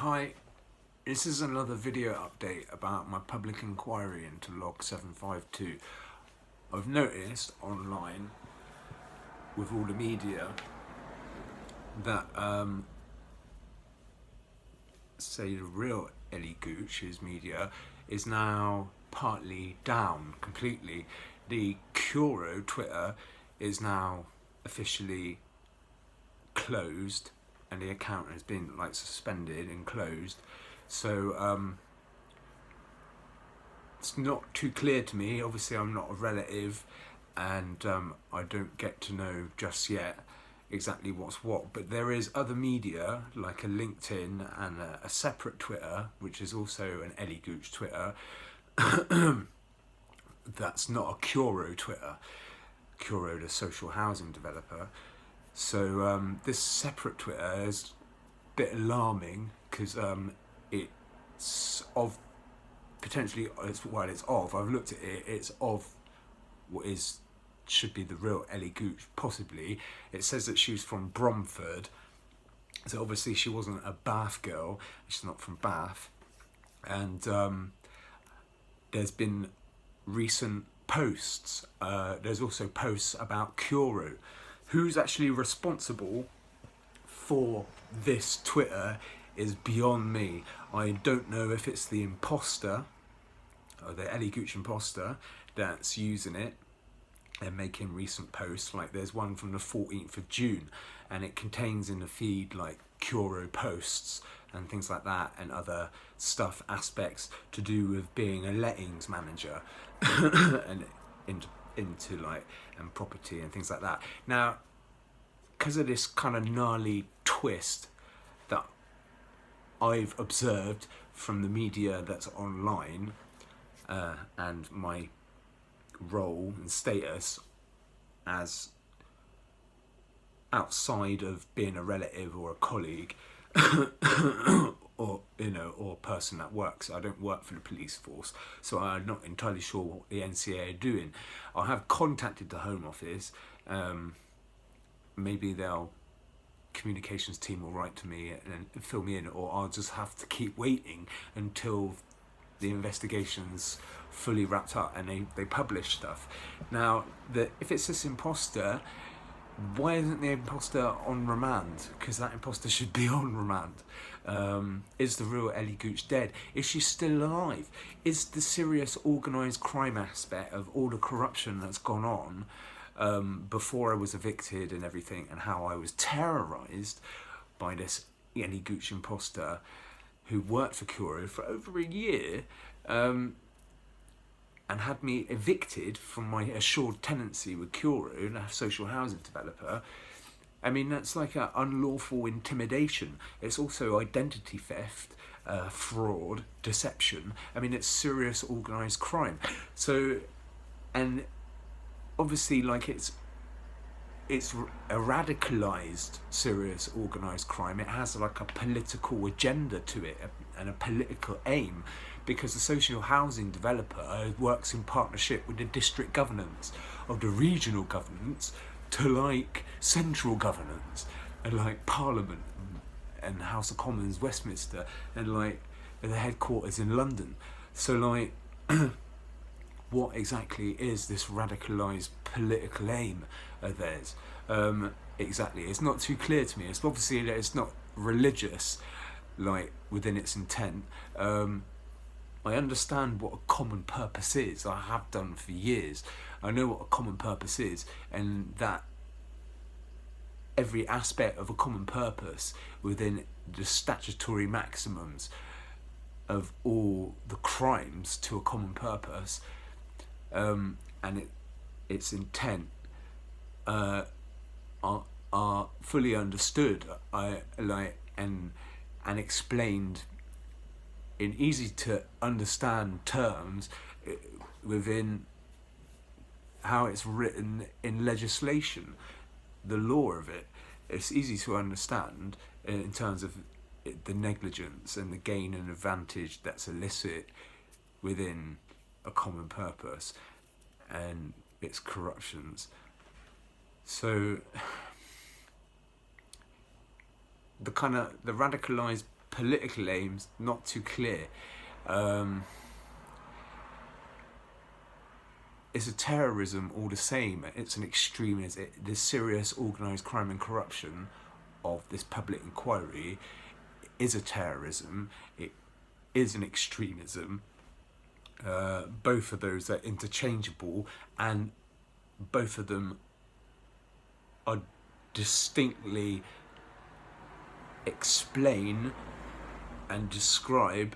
Hi, this is another video update about my public inquiry into log 752. I've noticed online with all the media that say the real Ellie Gooch, his media, is now partly down completely. The Curo Twitter is now officially closed and the account has been suspended and closed. So it's not too clear to me. Obviously I'm not a relative and I don't get to know just yet exactly what's what, but there is other media like a LinkedIn and a separate Twitter, which is also an Ellie Gooch Twitter, that's not a Curo Twitter. Curo, the social housing developer. So this separate Twitter is a bit alarming because it's of potentially, I've looked at it, it's of what should be the real Ellie Gooch, possibly. It says that she's from Bromford, so obviously she wasn't a Bath girl, she's not from Bath. And there's been recent posts, there's also posts about Curo. Who's actually responsible for this Twitter is beyond me. I don't know if it's the imposter, or the Ellie Gooch imposter, that's using it and making recent posts. Like there's one from the 14th of June and it contains in the feed like Curo posts and things like that and other stuff, aspects to do with being a lettings manager and into like and property and things like that. Now, because of this kind of gnarly twist that I've observed from the media that's online, and my role and status as outside of being a relative or a colleague or or person that works. I don't work for the police force, so I'm not entirely sure what the NCA are doing. I have contacted the Home Office. Maybe their communications team will write to me and fill me in, or I'll just have to keep waiting until the investigation's fully wrapped up and they publish stuff. Now, if it's this imposter, why isn't the imposter on remand? Because that imposter should be on remand. Is the real Ellie Gooch dead? Is she still alive? Is the serious organised crime aspect of all the corruption that's gone on before I was evicted and everything, and how I was terrorised by this Ellie Gooch imposter who worked for Curo for over a year and had me evicted from my assured tenancy with Curo, a social housing developer. I mean, that's like an unlawful intimidation. It's also identity theft, fraud, deception. I mean, it's serious organised crime. So, and obviously, like it's a radicalised serious organised crime. It has like a political agenda to it and a political aim, because the social housing developer works in partnership with the district governance of the regional governance to like central governance and like Parliament and House of Commons Westminster and like the headquarters in London. So like what exactly is this radicalised political aim of theirs? Exactly, it's not too clear to me. It's obviously that it's not religious, like within its intent. I understand what a common purpose is. I have done for years. I know what a common purpose is, and that every aspect of a common purpose within the statutory maximums of all the crimes to a common purpose, and its intent are fully understood. And explained in easy to understand terms within how it's written in legislation, the law of it. It's easy to understand in terms of the negligence and the gain and advantage that's illicit within a common purpose and its corruptions. So the radicalised political aims not too clear. It's a terrorism all the same. It's an extremism. The serious organised crime and corruption of this public inquiry is a terrorism. It is an extremism. Both of those are interchangeable, and both of them are distinctly explain and describe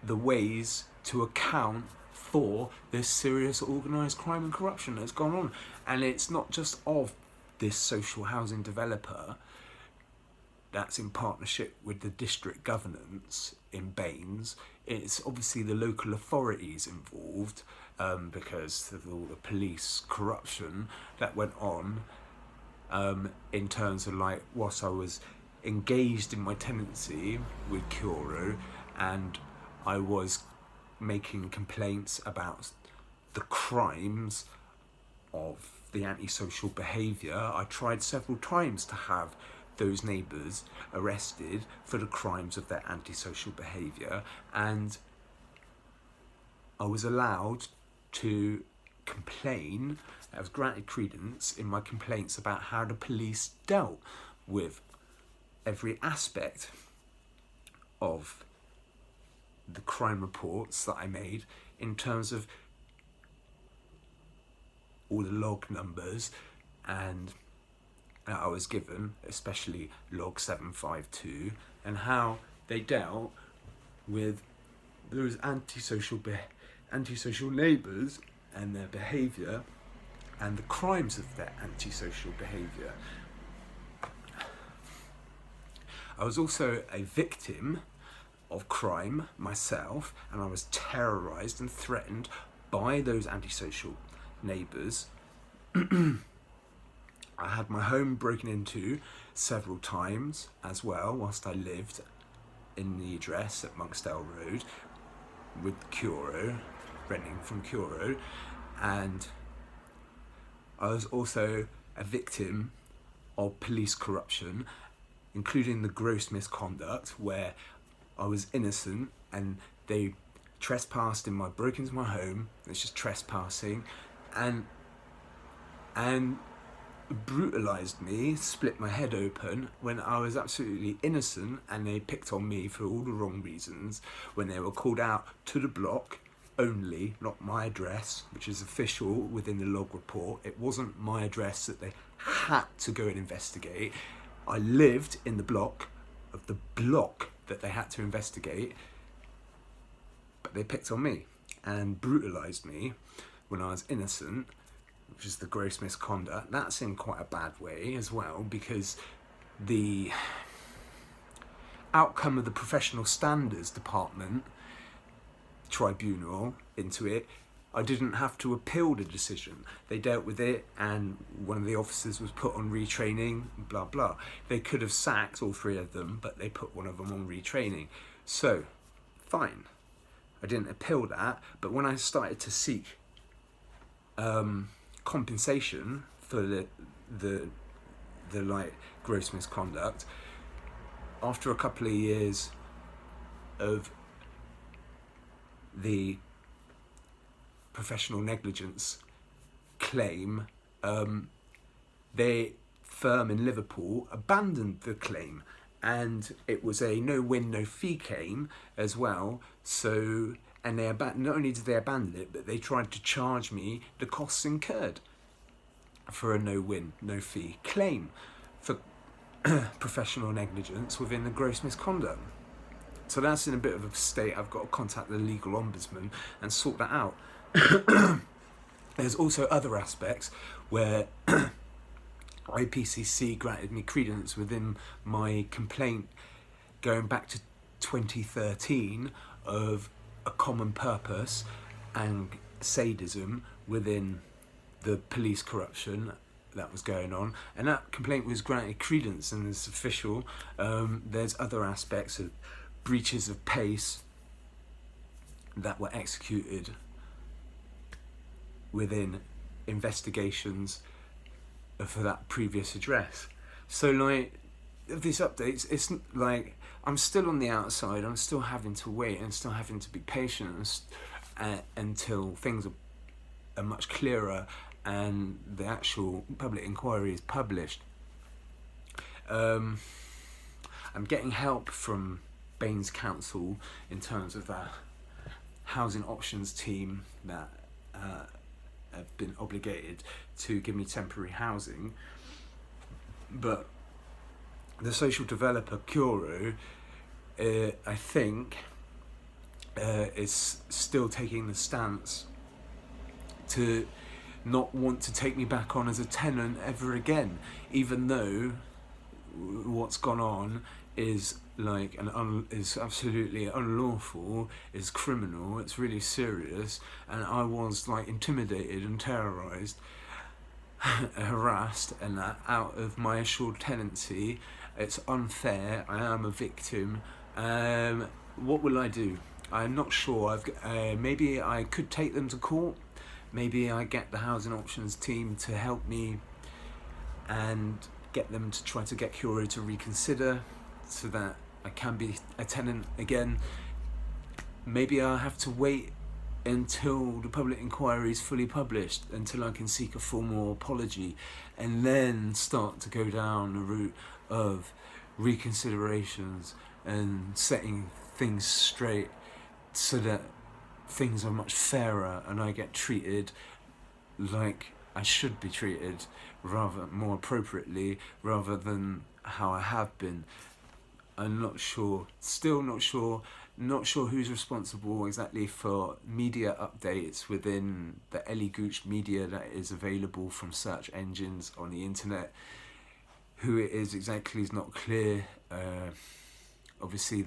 the ways to account for this serious organised crime and corruption that's gone on. And it's not just of this social housing developer that's in partnership with the district governance in Baines. It's obviously the local authorities involved, because of all the police corruption that went on, in terms of, like, whilst I was engaged in my tenancy with Curo and I was making complaints about the crimes of the antisocial behaviour, I tried several times to have those neighbours arrested for the crimes of their antisocial behaviour, and I was allowed to complain. I was granted credence in my complaints about how the police dealt with every aspect of the crime reports that I made, in terms of all the log numbers and that I was given, especially log 752, and how they dealt with those antisocial neighbours and their behaviour and the crimes of their antisocial behaviour. I was also a victim of crime myself, and I was terrorised and threatened by those antisocial neighbours. I had my home broken into several times as well whilst I lived in the address at Monksdale Road with Curo, renting from Curo, and I was also a victim of police corruption, including the gross misconduct where I was innocent and they trespassed broke into my home. It's just trespassing, and brutalised me, split my head open when I was absolutely innocent, and they picked on me for all the wrong reasons when they were called out to the block only, not my address, which is official within the log report. It wasn't my address that they had to go and investigate. I lived in the block of the block that they had to investigate, but they picked on me and brutalised me when I was innocent, which is the gross misconduct. That's in quite a bad way as well, because the outcome of the professional standards department tribunal into it, I didn't have to appeal the decision. They dealt with it, and one of the officers was put on retraining, blah blah. They could have sacked all three of them, but they put one of them on retraining. So, fine. I didn't appeal that, but when I started to seek compensation for the like gross misconduct, after a couple of years of the professional negligence claim, their firm in Liverpool abandoned the claim, and it was a no-win, no-fee claim as well. So, and they not only did they abandon it, but they tried to charge me the costs incurred for a no-win, no-fee claim for professional negligence within the gross misconduct. So that's in a bit of a state. I've got to contact the legal ombudsman and sort that out. There's also other aspects where IPCC granted me credence within my complaint going back to 2013 of a common purpose and sadism within the police corruption that was going on, and that complaint was granted credence and is official. There's other aspects of breaches of pace that were executed within investigations for that previous address. So, like, these updates, it's like I'm still on the outside. I'm still having to wait and still having to be patient until things are much clearer and the actual public inquiry is published. I'm getting help from Baines Council in terms of that housing options team that have been obligated to give me temporary housing, but the social developer Kuro, I think, is still taking the stance to not want to take me back on as a tenant ever again, even though what's gone on is like is absolutely unlawful, is criminal, it's really serious, and I was like intimidated and terrorised, harassed, and that out of my assured tenancy. It's unfair. I am a victim. What will I do? I'm not sure. Maybe I could take them to court. Maybe I get the housing options team to help me and get them to try to get Kuro to reconsider so that I can be a tenant again. Maybe I'll have to wait until the public inquiry is fully published, until I can seek a formal apology, and then start to go down the route of reconsiderations and setting things straight so that things are much fairer and I get treated like I should be treated, rather more appropriately, rather than how I have been. I'm not sure, still not sure who's responsible exactly for media updates within the Ellie Gooch media that is available from search engines on the internet. Who it is exactly is not clear. Obviously,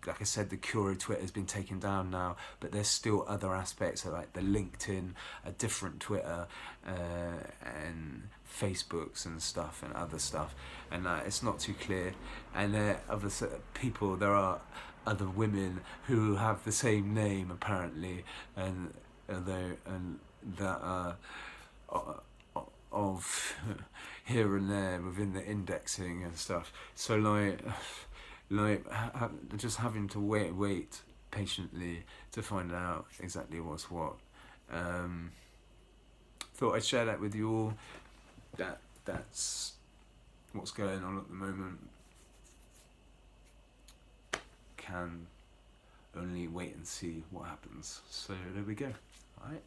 like I said, the Kuro Twitter has been taken down now, but there's still other aspects, like the LinkedIn, a different Twitter, and Facebooks and stuff and other stuff, and it's not too clear. And other people, there are other women who have the same name apparently, and that are of here and there within the indexing and stuff. So just having to wait patiently to find out exactly what's what. Thought I'd share that with you all. That's what's going on at the moment. Can only wait and see what happens. So there we go. All right.